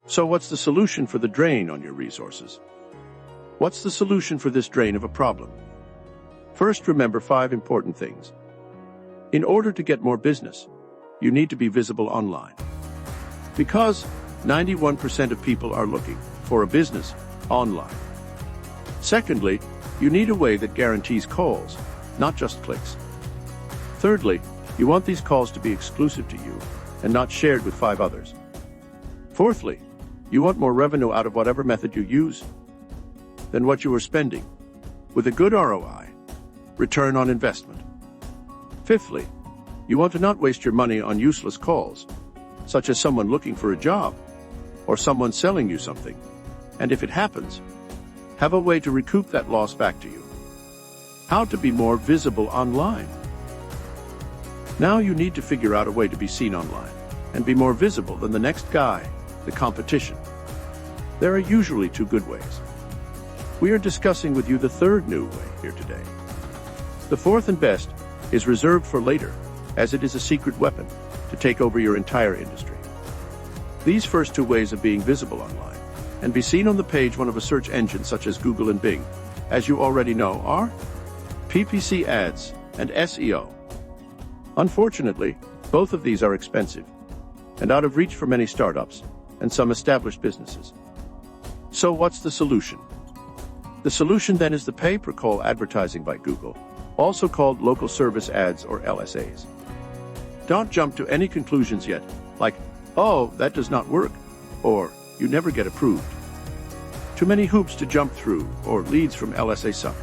So what's the solution for the drain on your resources? What's the solution for this drain of a problem? First, remember 5 important things. In order to get more business, you need to be visible online. Because 91% of people are looking for a business online. Secondly, you need a way that guarantees calls, not just clicks. Thirdly, you want these calls to be exclusive to you and not shared with 5 others. Fourthly, you want more revenue out of whatever method you use than what you are spending, with a good ROI, return on investment. Fifthly, you want to not waste your money on useless calls, such as someone looking for a job or someone selling you something, and if it happens, have a way to recoup that loss back to you. How to be more visible online? Now you need to figure out a way to be seen online and be more visible than the next guy, the competition. There are usually 2 good ways. We are discussing with you the 3rd new way here today. The 4th and best is reserved for later, as it is a secret weapon to take over your entire industry. These first 2 ways of being visible online and be seen on the page 1 of a search engine such as Google and Bing, as you already know, are PPC ads and SEO. Unfortunately, both of these are expensive and out of reach for many startups and some established businesses. So what's the solution? The solution then is the pay-per-call advertising by Google, also called local service ads or LSAs. Don't jump to any conclusions yet, like, oh, that does not work, or you never get approved. Too many hoops to jump through, or leads from LSA suck.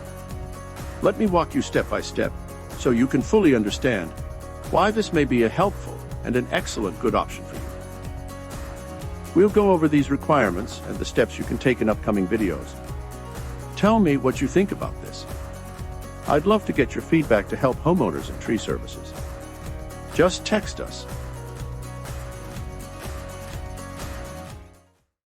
Let me walk you step by step, so you can fully understand why this may be a helpful and an excellent good option for you. We'll go over these requirements and the steps you can take in upcoming videos. Tell me what you think about this. I'd love to get your feedback to help homeowners and tree services. Just text us